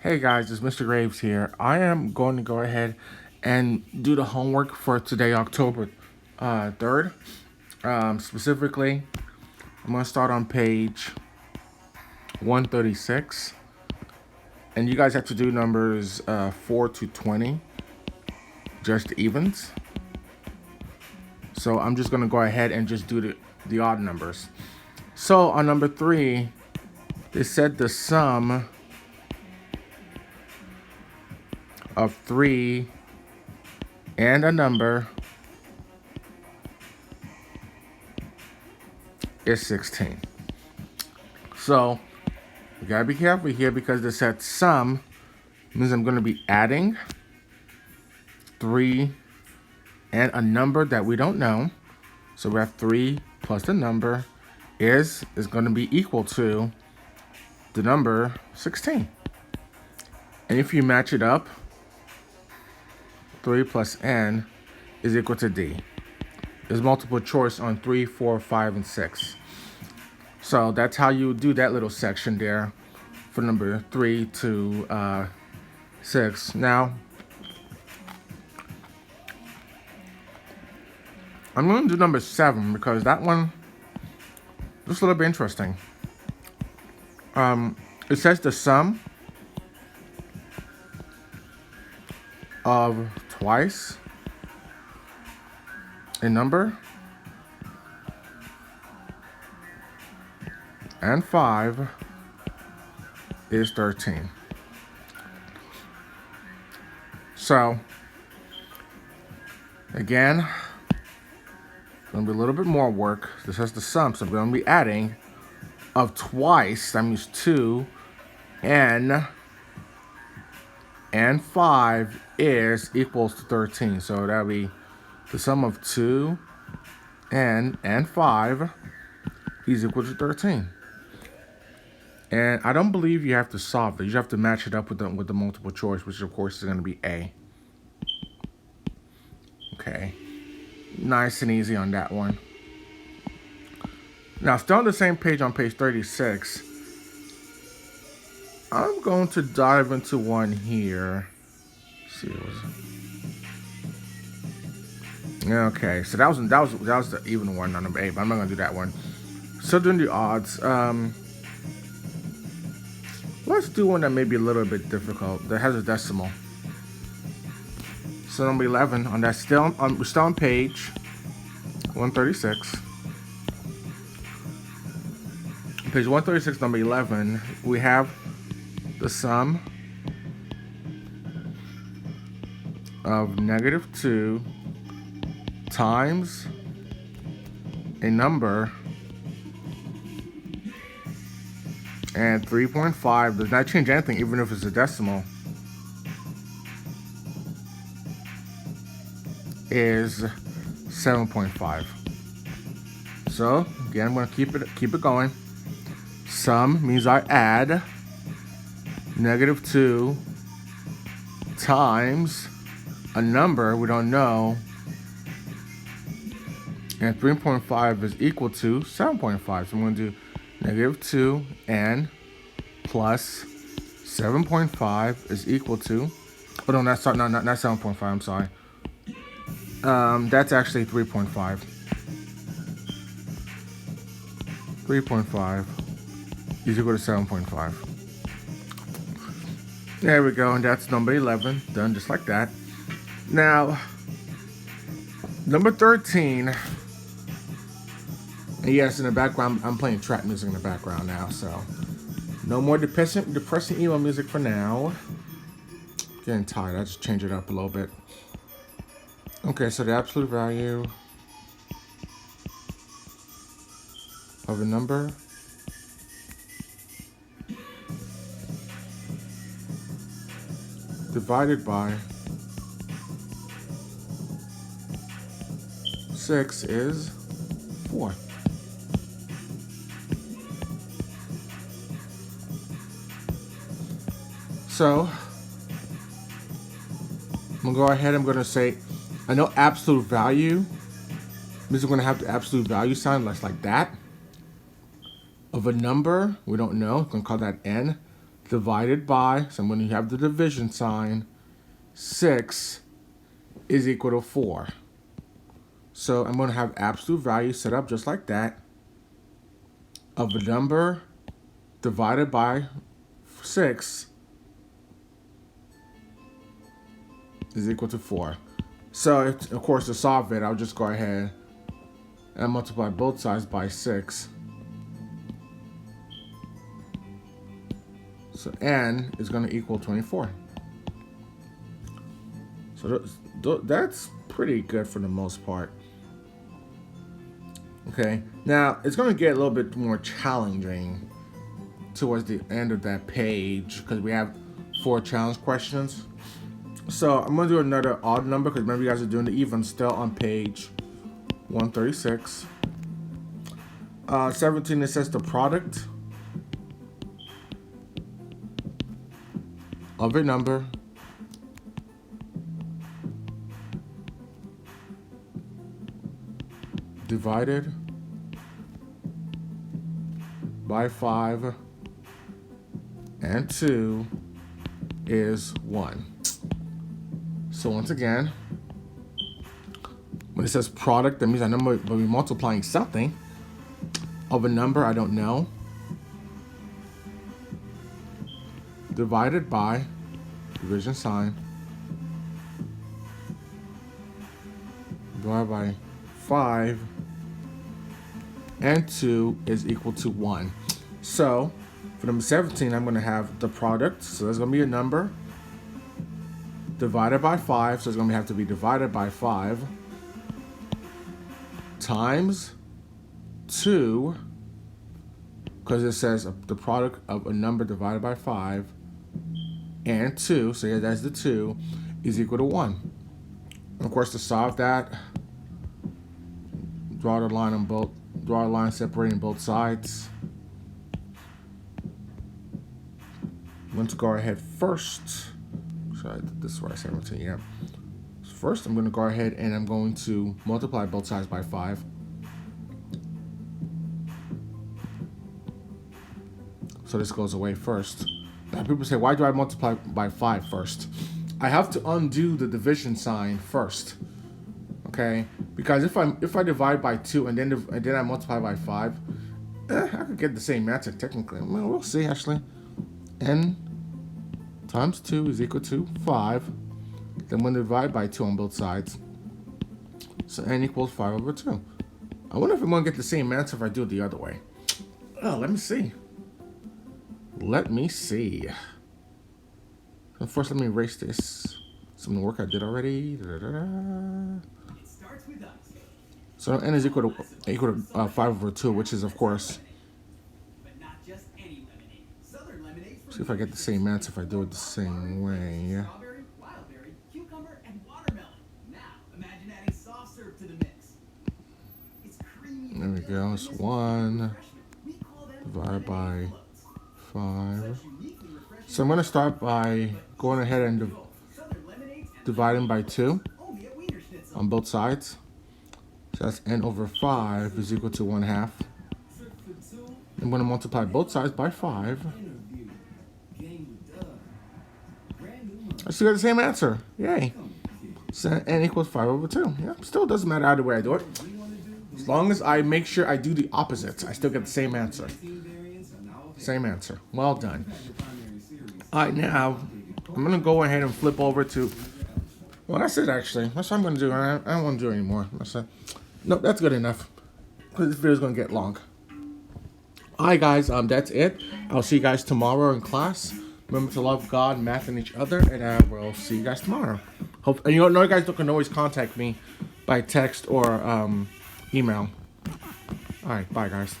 Hey guys, it's Mr. Graves here. I am going to go ahead and do the homework for today, October 3rd. Specifically, I'm going to start on page 136. And you guys have to do numbers 4 to 20, just evens. So I'm just going to go ahead and just do the odd numbers. So on number 3, they said the sum of 3 and a number is 16. So we gotta be careful here because this said sum means I'm gonna be adding 3 and a number that we don't know. So we have 3 plus the number is gonna be equal to the number 16. And if you match it up, 3 plus n is equal to d. There's multiple choice on 3, 4, 5, and 6. So that's how you do that little section there for number 3 to 6. Now, I'm going to do number 7 because that one is a little bit interesting. It says the sum of twice a number and 5 is 13. So, again, going to be a little bit more work. This has the sum, so I'm going to be adding of twice, that means 2, n, and 5 is equals to 13. So that'll be the sum of 2, n, and 5 is equal to 13. And I don't believe you have to solve it. You have to match it up with the multiple choice, which of course is going to be A. Okay. Nice and easy on that one. Now, still on the same page on page 36, I'm going to dive into one here. Let's see what was it? Okay, so that was the even one on number 8, but I'm not gonna do that one. Still doing the odds. Let's do one that may be a little bit difficult, that has a decimal. So number 11, on that we're still on page 136. Page 136, number 11, we have the sum of -2 times a number and 3.5 does not change anything, even if it's a decimal, is 7.5. So again, I'm going to keep it going. Sum means I add -2 times a number we don't know, and 3.5 is equal to 7.5. So I'm going to do -2 and plus 7.5 is equal to, oh no, not 7.5, I'm sorry. That's actually 3.5. 3.5 is equal to 7.5. There we go, and that's number 11, done just like that. Now, number 13, and yes, in the background, I'm playing trap music in the background now, so no more depressing emo music for now. Getting tired, I just change it up a little bit. Okay, so the absolute value of a number divided by 6 is 4. So I'm going to go ahead, I'm going to say, I know absolute value means we're going to have the absolute value sign like that of a number we don't know. I'm going to call that n. divided by, so when you have the division sign, 6 is equal to 4. So I'm going to have absolute value set up just like that of a number divided by 6 is equal to 4. So, of course, to solve it, I'll just go ahead and multiply both sides by 6. So n is going to equal 24. So that's pretty good for the most part. Okay, now it's going to get a little bit more challenging towards the end of that page because we have 4 challenge questions. So I'm going to do another odd number because remember you guys are doing the even still on page 136. 17, it says the product of a number divided by 5 and 2 is 1. So once again, when it says product, that means a number will be multiplying something of a number I don't know, divided by division sign, divided by 5, and 2 is equal to 1. So for number 17, I'm going to have the product, so there's going to be a number divided by 5, so it's going to have to be divided by 5 times 2, because it says the product of a number divided by 5 and 2, so yeah, that's the 2, is equal to 1. And of course, to solve that, draw a line separating both sides. I'm going to go ahead first. So this is where I say 17, yeah. So first, I'm going to go ahead and I'm going to multiply both sides by 5. So this goes away first. Now people say, why do I multiply by 5 first? I have to undo the division sign first. Okay? Because if I divide by 2 and then I multiply by 5, I could get the same answer technically. Well, we'll see actually. N times 2 is equal to 5. Then we'll divide by 2 on both sides. So n equals 5 over 2. I wonder if I'm going to get the same answer if I do it the other way. Oh, let me see. Let me see. So first, let me erase this. Some of the work I did already. So n is equal to 5 over 2, which is, of course. See if I get the same answer if I do it the same way. There we go. It's 1 divided by 5. So I'm going to start by going ahead and dividing by 2 on both sides. So that's n over 5 is equal to 1/2. I'm going to multiply both sides by 5. I still got the same answer. Yay. So n equals 5 over 2. Yeah, still doesn't matter either way I do it. As long as I make sure I do the opposite, I still get the same answer. Same answer. Well done. All right, now I'm going to go ahead and flip over to... Well, that's it, actually. That's what I'm going to do. I don't want to do it anymore. No, that's good enough. Because this video is going to get long. All right, guys. That's it. I'll see you guys tomorrow in class. Remember to love God, math, and each other. And I will see you guys tomorrow. And you guys can always contact me by text or email. All right. Bye, guys.